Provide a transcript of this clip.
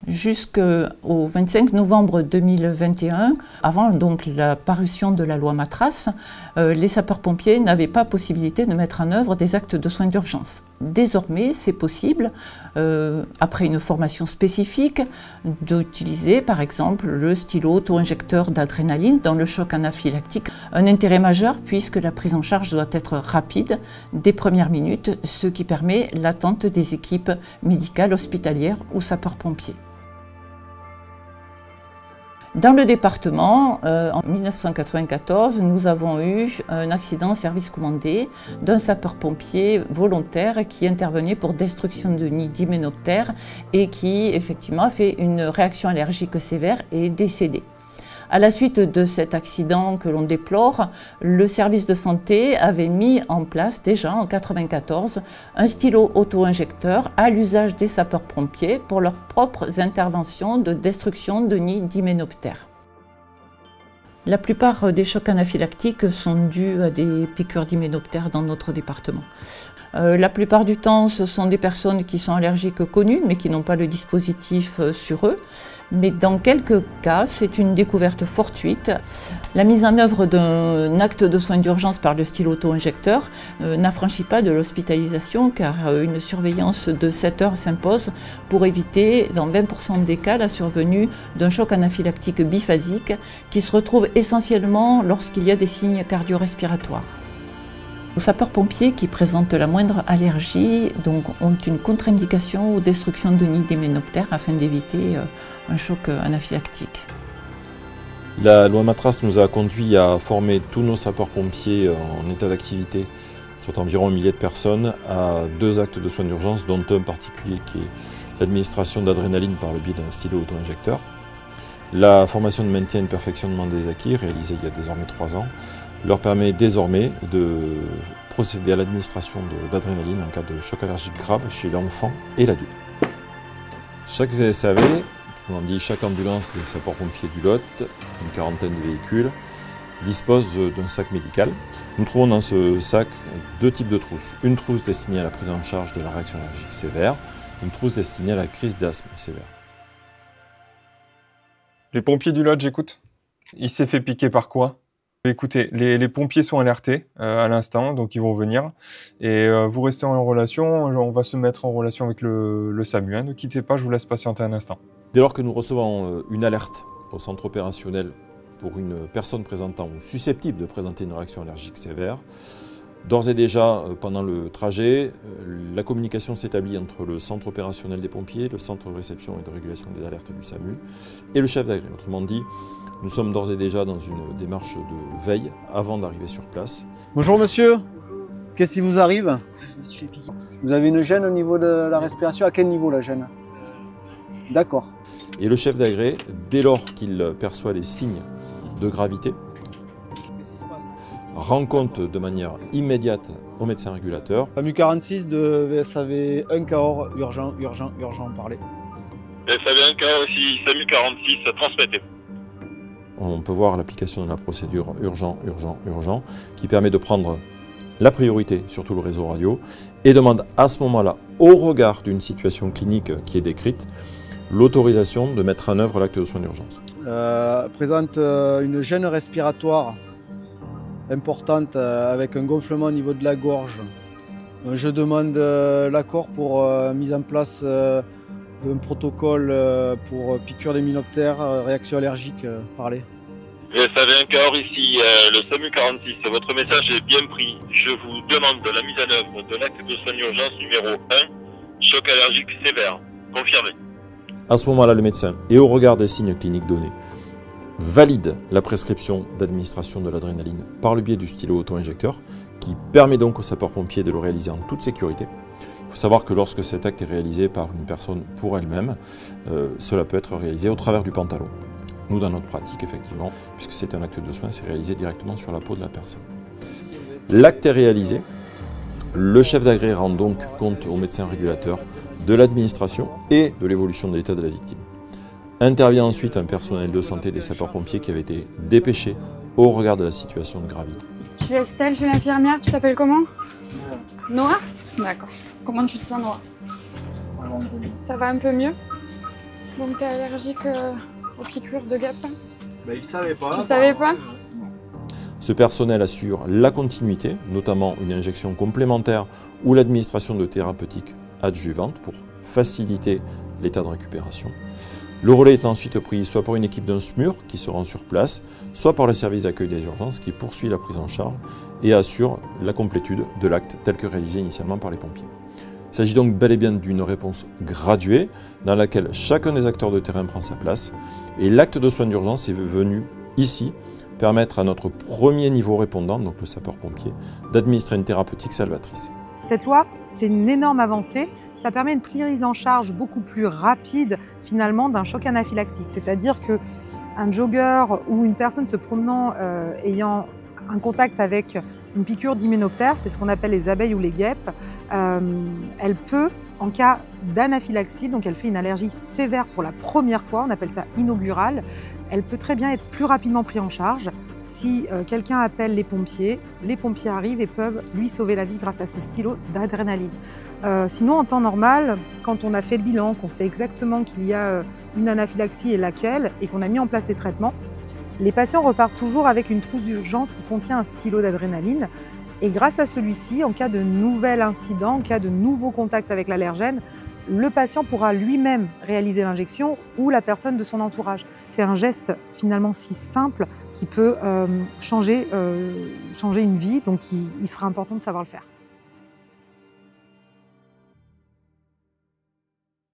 Jusqu'au 25 novembre 2021, avant donc la parution de la loi Matras, les sapeurs-pompiers n'avaient pas possibilité de mettre en œuvre des actes de soins d'urgence. Désormais, c'est possible, après une formation spécifique, d'utiliser par exemple le stylo auto-injecteur d'adrénaline dans le choc anaphylactique. Un intérêt majeur puisque la prise en charge doit être rapide dès premières minutes, ce qui permet l'attente des équipes médicales, hospitalières ou sapeurs-pompiers. Dans le département, en 1994, nous avons eu un accident service commandé d'un sapeur-pompier volontaire qui intervenait pour destruction de nids d'hyménoptères et qui effectivement a fait une réaction allergique sévère et est décédé. À la suite de cet accident que l'on déplore, le service de santé avait mis en place déjà en 1994 un stylo auto-injecteur à l'usage des sapeurs-pompiers pour leurs propres interventions de destruction de nids d'hyménoptères. La plupart des chocs anaphylactiques sont dus à des piqûres d'hyménoptères dans notre département. La plupart du temps, ce sont des personnes qui sont allergiques connues, mais qui n'ont pas le dispositif sur eux. Mais dans quelques cas, c'est une découverte fortuite. La mise en œuvre d'un acte de soins d'urgence par le stylo auto-injecteur n'affranchit pas de l'hospitalisation, car une surveillance de 7 heures s'impose pour éviter, dans 20% des cas, la survenue d'un choc anaphylactique biphasique qui se retrouve essentiellement lorsqu'il y a des signes cardio-respiratoires. Les sapeurs-pompiers qui présentent la moindre allergie ont une contre-indication aux destructions de nids d'hyménoptères afin d'éviter un choc anaphylactique. La loi Matras nous a conduit à former tous nos sapeurs-pompiers en état d'activité, soit environ 1 millier de personnes, à 2 actes de soins d'urgence, dont un particulier qui est l'administration d'adrénaline par le biais d'un stylo auto-injecteur. La formation de maintien et de perfectionnement des acquis, réalisée il y a désormais 3 ans, leur permet désormais de procéder à l'administration d'adrénaline en cas de choc allergique grave chez l'enfant et l'adulte. Chaque VSAV, on dit chaque ambulance des sapeurs-pompiers du Lot, une quarantaine de véhicules, dispose d'un sac médical. Nous trouvons dans ce sac 2 types de trousses. Une trousse destinée à la prise en charge de la réaction allergique sévère, une trousse destinée à la crise d'asthme sévère. Les pompiers du Lot, j'écoute. Il s'est fait piquer par quoi? Écoutez, les pompiers sont alertés à l'instant, donc ils vont venir. Et vous restez en relation, on va se mettre en relation avec le SAMU. Ne quittez pas, je vous laisse patienter un instant. Dès lors que nous recevons une alerte au centre opérationnel pour une personne présentant ou susceptible de présenter une réaction allergique sévère, d'ores et déjà, pendant le trajet, la communication s'établit entre le centre opérationnel des pompiers, le centre de réception et de régulation des alertes du SAMU et le chef d'agré. Autrement dit, nous sommes d'ores et déjà dans une démarche de veille avant d'arriver sur place. Bonjour monsieur, qu'est-ce qui vous arrive? Je me suis fait piquer. Vous avez une gêne au niveau de la respiration? À quel niveau la gêne? D'accord. Et le chef d'agré, dès lors qu'il perçoit les signes de gravité, rend compte de manière immédiate au médecin régulateur. SAMU 46 de VSAV 1 Cahors, urgent, parlez. VSAV 1 Cahors aussi, SAMU 46, transmettez. On peut voir l'application de la procédure urgent, qui permet de prendre la priorité sur tout le réseau radio et demande à ce moment-là, au regard d'une situation clinique qui est décrite, l'autorisation de mettre en œuvre l'acte de soins d'urgence. Présente une gêne respiratoire importante avec un gonflement au niveau de la gorge. Je demande l'accord pour mise en place d'un protocole pour piqûre d'hyménoptères, réaction allergique, parlez. VSAV 1 Cahors ici, le SAMU 46, votre message est bien pris. Je vous demande la mise en œuvre de l'acte de soins d'urgence numéro 1, choc allergique sévère. Confirmé. À ce moment-là, le médecin, et au regard des signes cliniques donnés, valide la prescription d'administration de l'adrénaline par le biais du stylo auto-injecteur, qui permet donc aux sapeurs-pompiers de le réaliser en toute sécurité. Il faut savoir que lorsque cet acte est réalisé par une personne pour elle-même, cela peut être réalisé au travers du pantalon. Nous, dans notre pratique, effectivement, puisque c'est un acte de soin, c'est réalisé directement sur la peau de la personne. L'acte est réalisé, le chef d'agré rend donc compte au médecin régulateur de l'administration et de l'évolution de l'état de la victime. Intervient ensuite un personnel de santé des sapeurs-pompiers qui avait été dépêché au regard de la situation de gravité. Je suis Estelle, je suis l'infirmière. Tu t'appelles comment? Noah. D'accord. Comment tu te sens, Noah? Ça va un peu mieux? Donc, tu es allergique aux piqûres de guêpes? Il ne savait pas. Tu savais pas? Ce personnel assure la continuité, notamment une injection complémentaire ou l'administration de thérapeutiques adjuvantes pour faciliter l'état de récupération. Le relais est ensuite pris soit par une équipe d'un SMUR qui se rend sur place, soit par le service d'accueil des urgences qui poursuit la prise en charge et assure la complétude de l'acte tel que réalisé initialement par les pompiers. Il s'agit donc bel et bien d'une réponse graduée dans laquelle chacun des acteurs de terrain prend sa place et l'acte de soins d'urgence est venu ici permettre à notre premier niveau répondant, donc le sapeur-pompier, d'administrer une thérapeutique salvatrice. Cette loi, c'est une énorme avancée. Ça permet une prise en charge beaucoup plus rapide finalement d'un choc anaphylactique. C'est-à-dire qu'un jogger ou une personne se promenant ayant un contact avec une piqûre d'hyménoptère, c'est ce qu'on appelle les abeilles ou les guêpes, elle peut, en cas d'anaphylaxie, donc elle fait une allergie sévère pour la première fois, on appelle ça inaugurale, elle peut très bien être plus rapidement prise en charge. Si quelqu'un appelle les pompiers arrivent et peuvent lui sauver la vie grâce à ce stylo d'adrénaline. Sinon, en temps normal, quand on a fait le bilan, qu'on sait exactement qu'il y a une anaphylaxie et laquelle, et qu'on a mis en place les traitements, les patients repartent toujours avec une trousse d'urgence qui contient un stylo d'adrénaline. Et grâce à celui-ci, en cas de nouvel incident, en cas de nouveau contact avec l'allergène, le patient pourra lui-même réaliser l'injection ou la personne de son entourage. C'est un geste finalement si simple qui peut changer une vie, donc il sera important de savoir le faire.